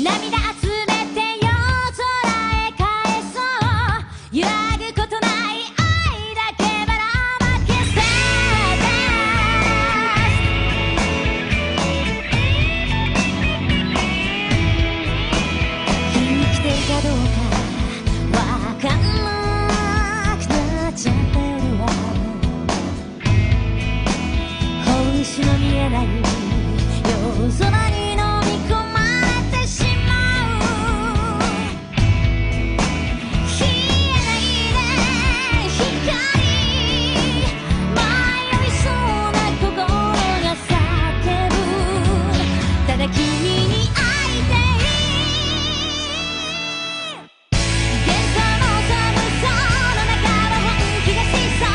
涙集めて夜空へ返そう揺らぐことない愛だけばらまけさ生きてるかどうかわかんなくなっちゃった夜は本質の見えない夜空に飲み込まれてしまう消えないで光迷いそうな心が叫ぶただ君に会いたい幻想の寒さの中は本気がしそう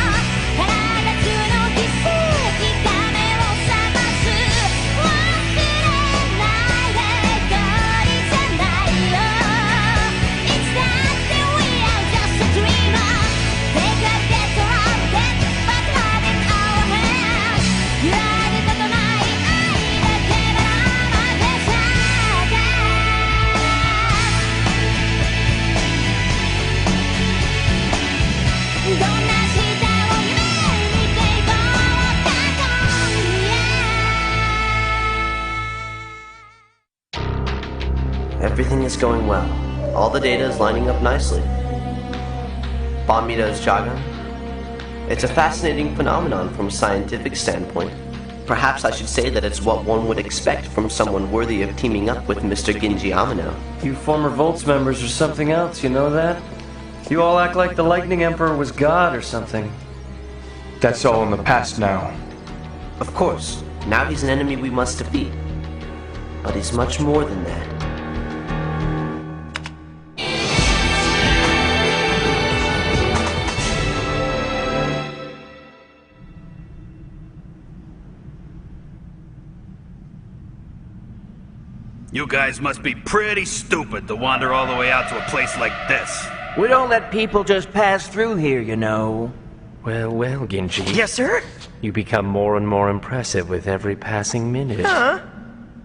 体つの奇跡が目を覚ます忘れないで一人じゃないよいつだって We are just a dreamer They could get surrounded but having our hands 揺らぐことない愛だけばらまけさどんな明日を夢見ていこうか今夜 Everything is going well. All the data is lining up nicely. Bonmito's Jagan? It's a fascinating phenomenon from a scientific standpoint. Perhaps I should say that it's what one would expect from someone worthy of teaming up with Mr. Ginji Amino. You former Volts members are something else, you know that? You all act like the Lightning Emperor was God or something. That's all in the past now. Of course, now he's an enemy we must defeat. But he's much more than that. You guys must be pretty stupid to wander all the way out to a place like this. We don't let people just pass through here, you know. Well, well, Ginji. Yes, sir? You become more and more impressive with every passing minute. Huh?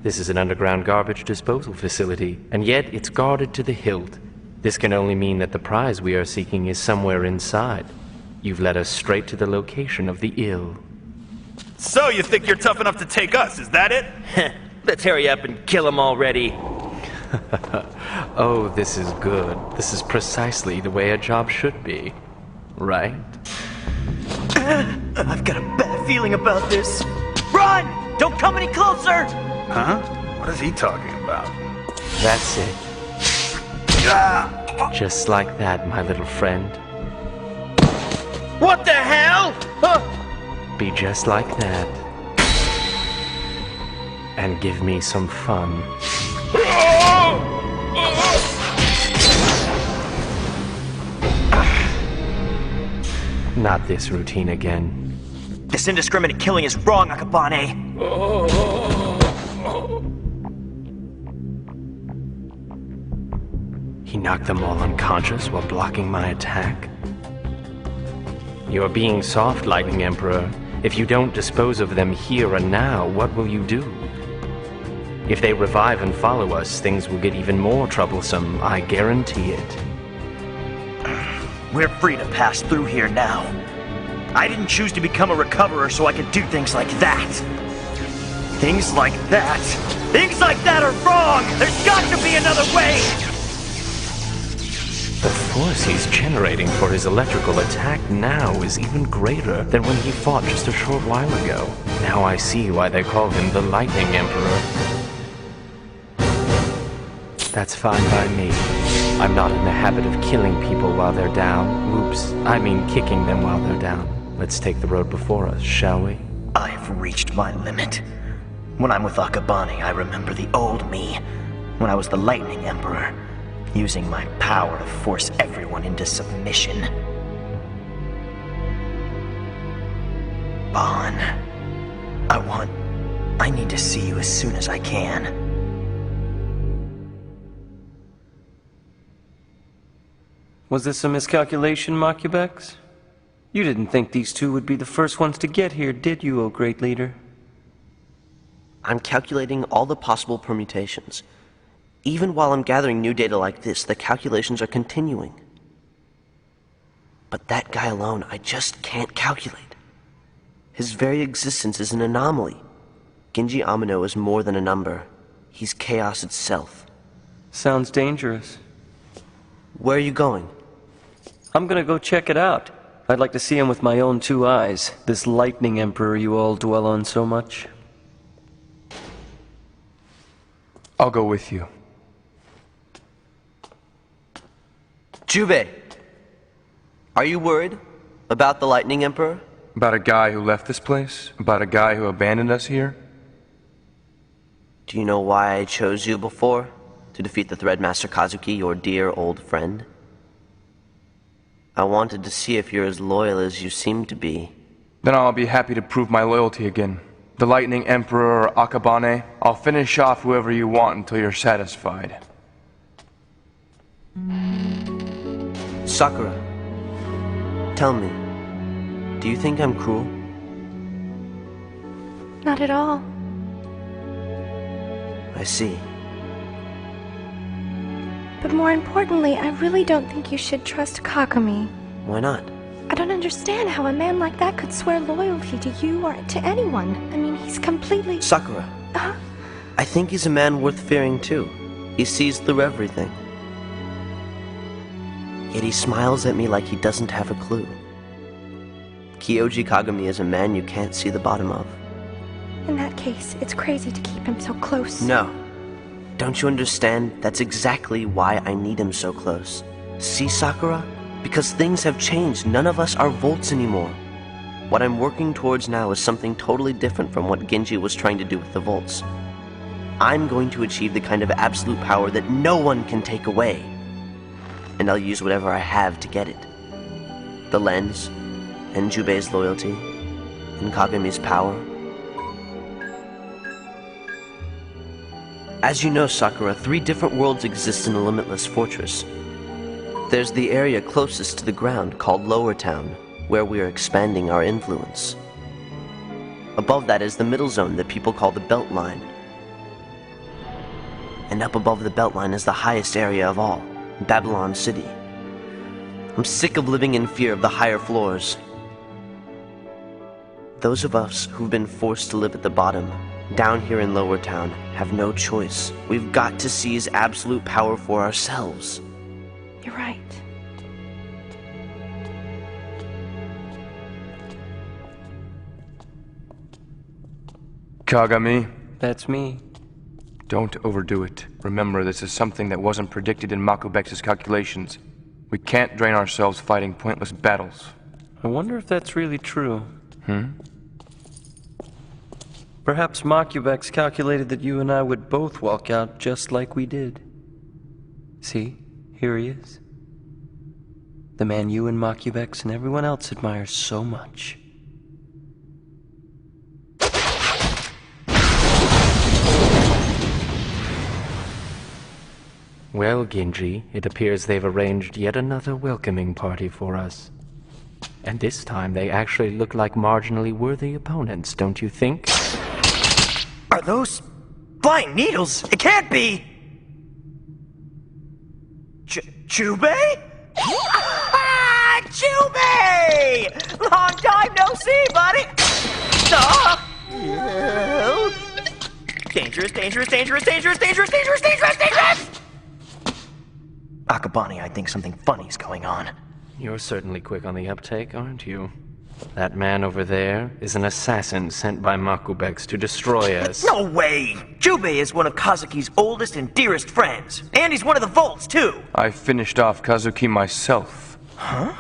This is an underground garbage disposal facility, and yet it's guarded to the hilt. This can only mean that the prize we are seeking is somewhere inside. You've led us straight to the location of the ill. So you think you're tough enough to take us, is that it? Let's hurry up and kill them already. Oh, this is good. This is precisely the way a job should be. Right? I've got a bad feeling about this. Run! Don't come any closer! Huh? What is he talking about? That's it. Just like that, my little friend. What the hell? Be just like that. And give me some fun. Not this routine again. This indiscriminate killing is wrong, Akabane. He knocked them all unconscious while blocking my attack. You're being soft, Lightning Emperor. If you don't dispose of them here and now, what will you do? If they revive and follow us, things will get even more troublesome, I guarantee it. We're free to pass through here now. I didn't choose to become a recoverer so I could do things like that. Things like that? Things like that are wrong! There's got to be another way! The force he's generating for his electrical attack now is even greater than when he fought just a short while ago. Now I see why they call him the Lightning Emperor. That's fine by me. I'm not in the habit of killing people while they're down. Oops, I mean kicking them while they're down. Let's take the road before us, shall we? I've reached my limit. When I'm with Akabane, I remember the old me. When I was the Lightning Emperor, using my power to force everyone into submission. Bon, I need to see you as soon as I can. Was this a miscalculation, Makubex? You didn't think these two would be the first ones to get here, did you, O Great Leader? I'm calculating all the possible permutations. Even while I'm gathering new data like this, the calculations are continuing. But that guy alone, I just can't calculate. His very existence is an anomaly. Genji Amino is more than a number. He's chaos itself. Sounds dangerous. Where are you going? I'm gonna go check it out. I'd like to see him with my own 2 eyes, this lightning emperor you all dwell on so much. I'll go with you. Jubei, are you worried about the Lightning Emperor? About a guy who left this place? About a guy who abandoned us here? Do you know why I chose you before? To defeat the Threadmaster Kazuki, your dear old friend? I wanted to see if you're as loyal as you seem to be. Then I'll be happy to prove my loyalty again. The Lightning Emperor or Akabane, I'll finish off whoever you want until you're satisfied. Sakura, tell me, do you think I'm cruel? Not at all. I see. But more importantly, I really don't think you should trust Kagami. Why not? I don't understand how a man like that could swear loyalty to you or to anyone. I mean, he's completely... Sakura, I think he's a man worth fearing too. He sees through everything. Yet he smiles at me like he doesn't have a clue. Kyoji Kagami is a man you can't see the bottom of. In that case, it's crazy to keep him so close. No. Don't you understand? That's exactly why I need him so close. See, Sakura? Because things have changed. None of us are Volts anymore. What I'm working towards now is something totally different from what Genji was trying to do with the Volts. I'm going to achieve the kind of absolute power that no one can take away. And I'll use whatever I have to get it. The lens, and Jubei's loyalty, and Kagami's power. As you know, Sakura, 3 different worlds exist in the Limitless Fortress. There's the area closest to the ground called Lower Town, where we are expanding our influence. Above that is the middle zone that people call the Beltline. And up above the Beltline is the highest area of all, Babylon City. I'm sick of living in fear of the higher floors. Those of us who've been forced to live at the bottom, down here in Lower Town, have no choice. We've got to seize absolute power for ourselves. You're right. Kagami, That's me. don't overdo it. Remember, this is something that wasn't predicted in Makubex's calculations. We can't drain ourselves fighting pointless battles. I wonder if that's really true. Perhaps Makubex calculated that you and I would both walk out just like we did. See, here he is. The man you and Makubex and everyone else admires so much. Well, Genji, it appears they've arranged yet another welcoming party for us. And this time they actually look like marginally worthy opponents, don't you think? Are those flying needles? It can't be! Jubei? Jubei! Long time no see, buddy! Dangerous, dangerous, dangerous, dangerous, dangerous, dangerous, dangerous, dangerous! Akabane, I think something funny's going on. You're certainly quick on the uptake, aren't you? That man over there is an assassin sent by Makubex to destroy us. No way! Jubei is one of Kazuki's oldest and dearest friends. And he's one of the Volts, too! I finished off Kazuki myself. Huh?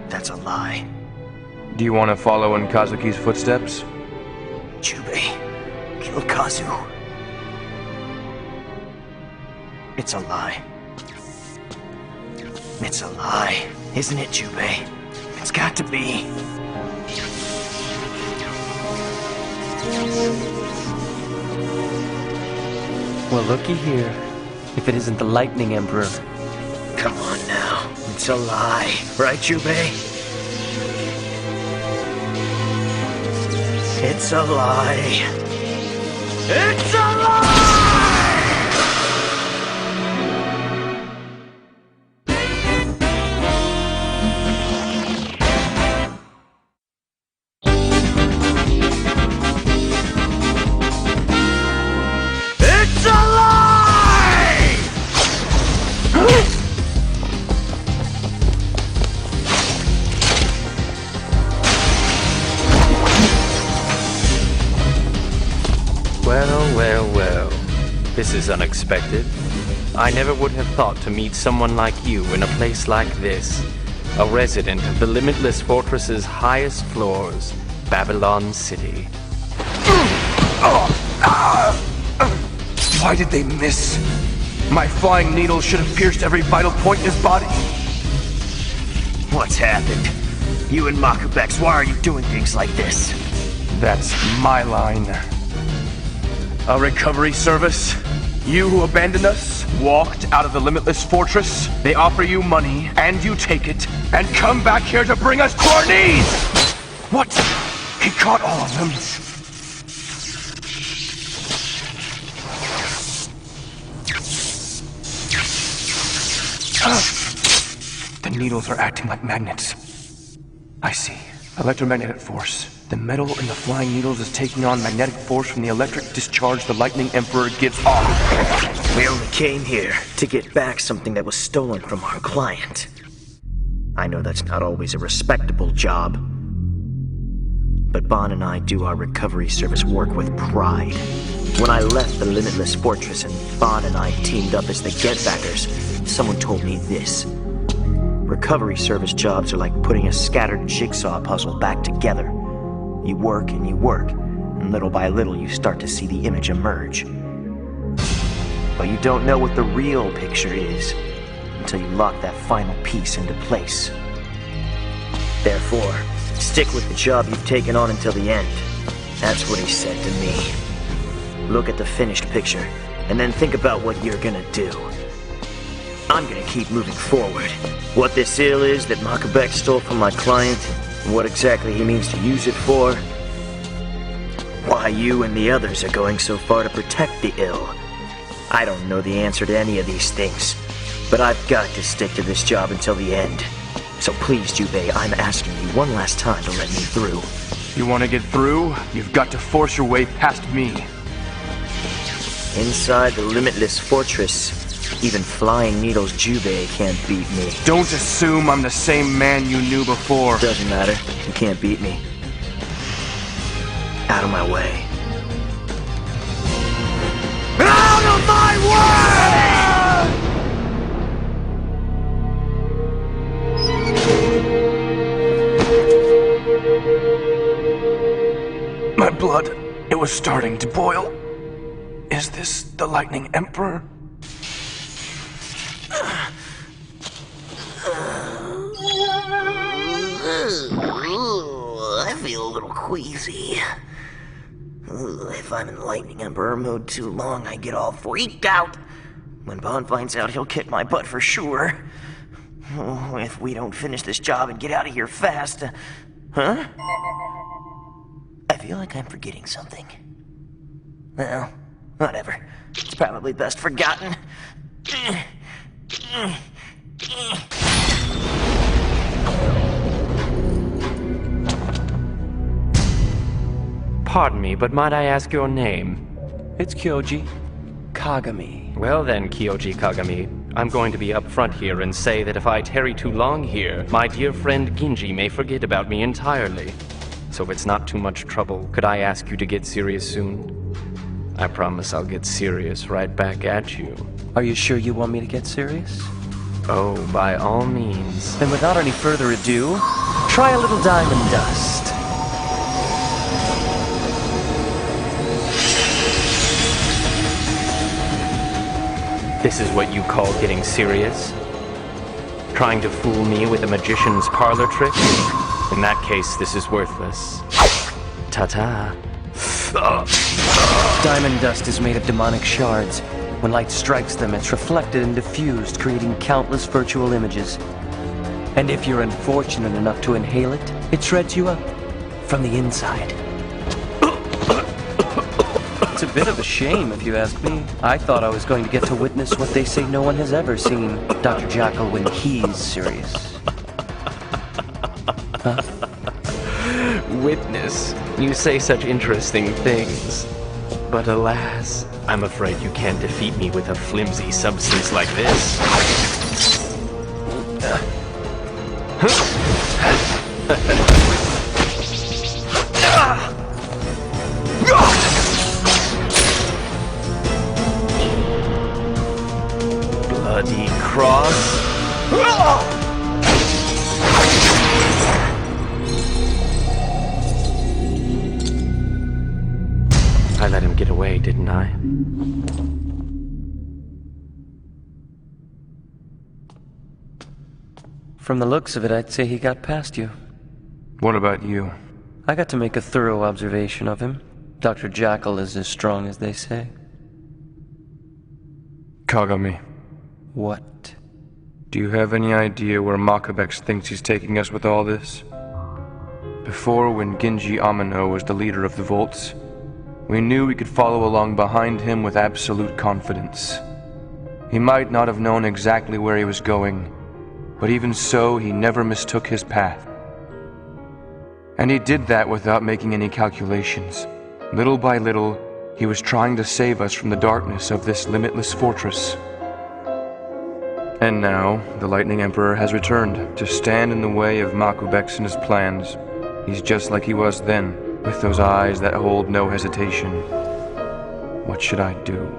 That's a lie. Do you want to follow in Kazuki's footsteps? Jubei killed Kazu. It's a lie. It's a lie, isn't it, Jubei? It's got to be. Well, looky here. If it isn't the Lightning Emperor. Come on now. It's a lie. Right, Jubei? It's a lie. It's a lie! It's a lie! Well, well, well. This is unexpected. I never would have thought to meet someone like you in a place like this. A resident of the Limitless Fortress's highest floors, Babylon City. Why did they miss? My flying needle should have pierced every vital point in his body. What's happened? You and Makubex, why are you doing things like this? That's my line. A recovery service? You who abandoned us, walked out of the Limitless Fortress, they offer you money, and you take it, and come back here to bring us to our knees! What? He caught all of them. The needles are acting like magnets. I see. Electromagnetic force. The metal in the flying needles is taking on magnetic force from the electric discharge the Lightning Emperor gives off. We only came here to get back something that was stolen from our client. I know that's not always a respectable job, but Bon and I do our recovery service work with pride. When I left the Limitless Fortress and Bon and I teamed up as the Get-Backers, someone told me this. Recovery service jobs are like putting a scattered jigsaw puzzle back together. You work, and little by little you start to see the image emerge. But you don't know what the real picture is until you lock that final piece into place. Therefore, stick with the job you've taken on until the end. That's what he said to me. Look at the finished picture, and then think about what you're gonna do. I'm gonna keep moving forward. What this ill is that Makubex stole from my client, and what exactly he means to use it for. Why you and the others are going so far to protect the ill. I don't know the answer to any of these things, but I've got to stick to this job until the end. So please, Jubei, I'm asking you one last time to let me through. You want to get through? You've got to force your way past me. Inside the Limitless Fortress, even Flying Needle's Jubei can't beat me. Don't assume I'm the same man you knew before. Doesn't matter. You can't beat me. Out of my way. Out of my way! My blood, it was starting to boil. Is this the Lightning Emperor? I feel a little queasy. If I'm in Lightning Emperor mode too long, I get all freaked out. When Bon finds out, he'll kick my butt for sure. Oh, if we don't finish this job and get out of here fast. Huh? I feel like I'm forgetting something. Well, whatever. It's probably best forgotten. Pardon me, but might I ask your name? It's Kyoji Kagami. Well then, Kyoji Kagami, I'm going to be upfront here and say that if I tarry too long here, my dear friend Ginji may forget about me entirely. So if it's not too much trouble, could I ask you to get serious soon? I promise I'll get serious right back at you. Are you sure you want me to get serious? Oh, by all means. Then without any further ado, try a little diamond dust. This is what you call getting serious? Trying to fool me with a magician's parlor trick? In that case, this is worthless. Ta-ta. Diamond dust is made of demonic shards. When light strikes them, it's reflected and diffused, creating countless virtual images. And if you're unfortunate enough to inhale it, it shreds you up from the inside. It's a bit of a shame, if you ask me. I thought I was going to get to witness what they say no one has ever seen, Dr. Jackal, when he's serious. Huh? Witness. You say such interesting things. But alas, I'm afraid you can't defeat me with a flimsy substance like this. Bloody cross. I let him get away, didn't I? From the looks of it, I'd say he got past you. What about you? I got to make a thorough observation of him. Dr. Jackal is as strong as they say. Kagami, What? do you have any idea where Makabex thinks he's taking us with all this? Before, when Genji Amano was the leader of the Volts, we knew we could follow along behind him with absolute confidence. He might not have known exactly where he was going, but even so, he never mistook his path. And he did that without making any calculations. Little by little, he was trying to save us from the darkness of this limitless fortress. And now, the Lightning Emperor has returned to stand in the way of Makubex and his plans. He's just like he was then, with those eyes that hold no hesitation. What should I do?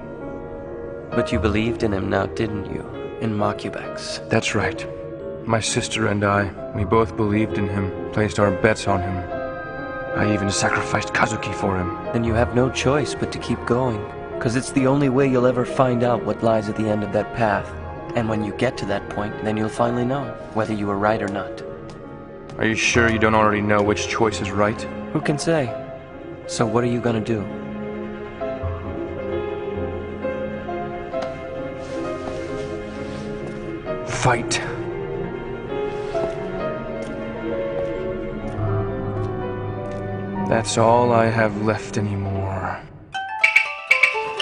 But you believed in him now, didn't you? In Makubex. That's right. My sister and I, we both believed in him, placed our bets on him. I even sacrificed Kazuki for him. Then you have no choice but to keep going. Because it's the only way you'll ever find out what lies at the end of that path. And when you get to that point, then you'll finally know whether you were right or not. Are you sure you don't already know which choice is right? Who can say? So what are you gonna do? Fight. That's all I have left anymore.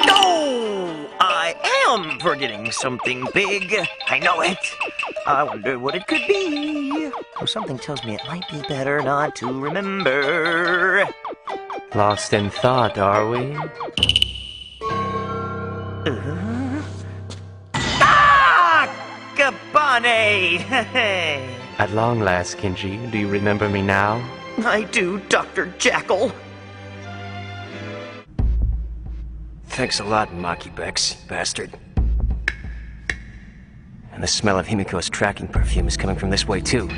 No! I am forgetting something big. I know it. I wonder what it could be. Oh, something tells me it might be better not to remember. Lost in thought, are we? Kabane! At long last, Genji, do you remember me now? I do, Dr. Jackal. Thanks a lot, Makubex, bastard. And the smell of Himiko's tracking perfume is coming from this way, too.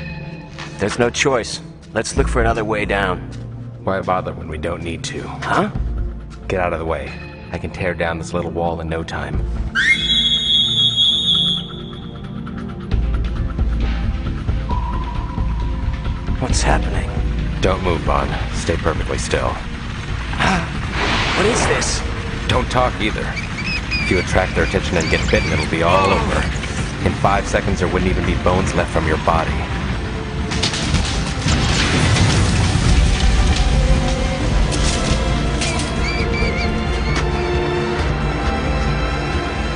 There's no choice. Let's look for another way down. Why bother when we don't need to? Huh? Get out of the way. I can tear down this little wall in no time. What's happening? Don't move, Bond. Stay perfectly still. What is this? Don't talk either. If you attract their attention and get bitten, it'll be all over. In 5 seconds, there wouldn't even be bones left from your body.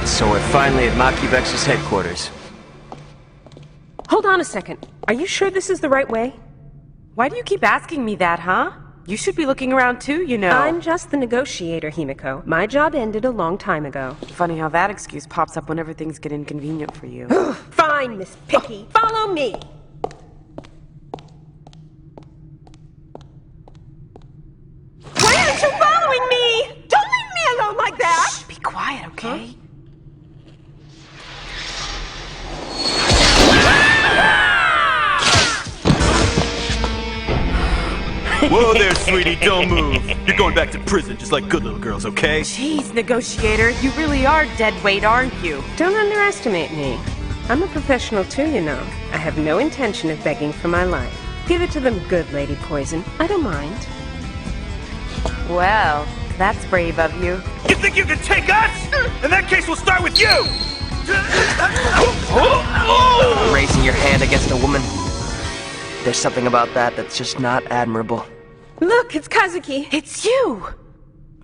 So we're finally at Makubex's headquarters. Hold on a second. Are you sure this is the right way? Why do you keep asking me that, huh? You should be looking around too, you know. I'm just the negotiator, Himiko. My job ended a long time ago. Funny how that excuse pops up whenever things get inconvenient for you. Fine, Miss Picky. Follow me. Why aren't you following me? Don't leave me alone like that. Shh, be quiet, okay? Whoa there, sweetie, don't move. You're going back to prison just like good little girls, okay? Jeez, negotiator, you really are dead weight, aren't you? Don't underestimate me. I'm a professional too, you know. I have no intention of begging for my life. Give it to them good, Lady Poison. I don't mind. Well, that's brave of you. You think you can take us? In that case, we'll start with you! Raising your hand against a woman. There's something about that that's just not admirable. Look, it's Kazuki. It's you!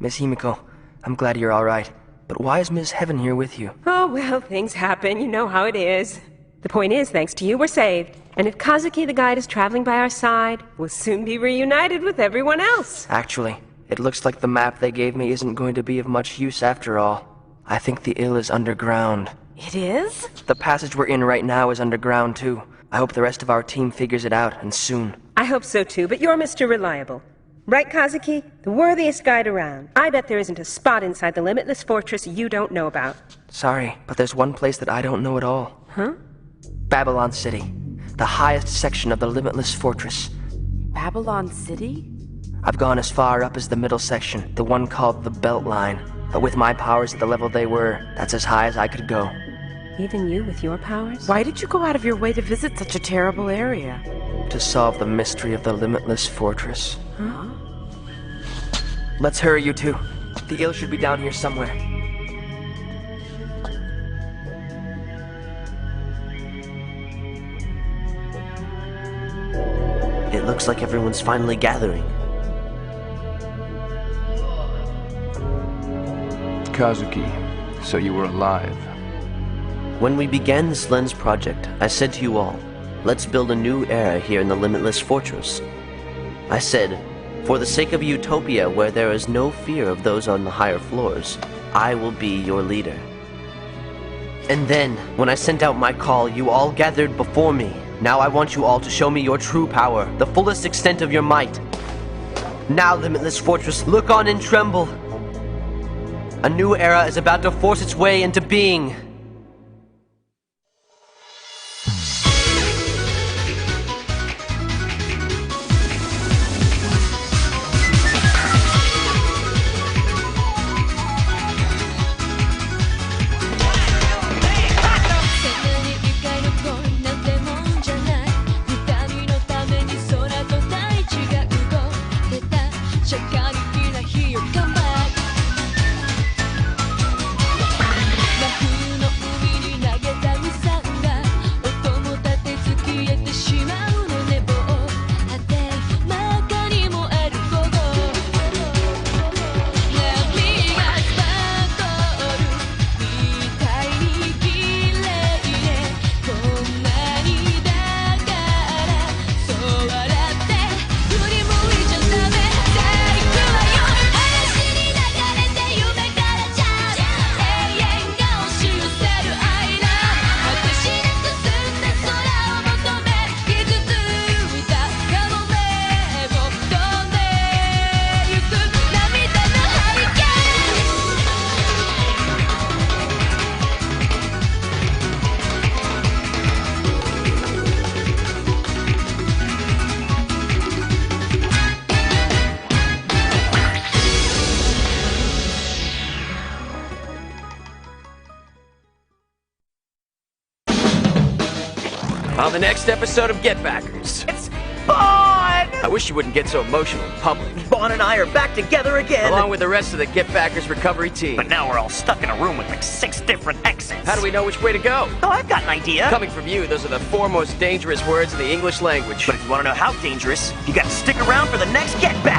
Miss Himiko, I'm glad you're alright. But why is Ms. Heaven here with you? Oh, well, things happen. You know how it is. The point is, thanks to you, we're saved. And if Kazuki the guide is traveling by our side, we'll soon be reunited with everyone else. Actually, it looks like the map they gave me isn't going to be of much use after all. I think the Ill is underground. It is? The passage we're in right now is underground, too. I hope the rest of our team figures it out, and soon. I hope so, too, but you're Mr. Reliable. Right, Kazuki? The worthiest guide around. I bet there isn't a spot inside the Limitless Fortress you don't know about. Sorry, but there's one place that I don't know at all. Huh? Babylon City. The highest section of the Limitless Fortress. Babylon City? I've gone as far up as the middle section, the one called the Beltline. But with my powers at the level they were, that's as high as I could go. Even you with your powers? Why did you go out of your way to visit such a terrible area? To solve the mystery of the Limitless Fortress. Huh? Let's hurry, you two. The Ill should be down here somewhere. It looks like everyone's finally gathering. Kazuki, so you were alive. When we began this lens project, I said to you all, let's build a new era here in the Limitless Fortress. I said, for the sake of a utopia where there is no fear of those on the higher floors, I will be your leader. And then, when I sent out my call, you all gathered before me. Now I want you all to show me your true power, the fullest extent of your might. Now, Limitless Fortress, look on and tremble. A new era is about to force its way into being. On the next episode of Get Backers. It's fun! I wish you wouldn't get so emotional in public. Vaughn and I are back together again! Along with the rest of the Get Backers recovery team. But now we're all stuck in a room with like 6 different exits. How do we know which way to go? Oh, I've got an idea. Coming from you, those are the 4 most dangerous words in the English language. But if you want to know how dangerous, you got to stick around for the next Get Back.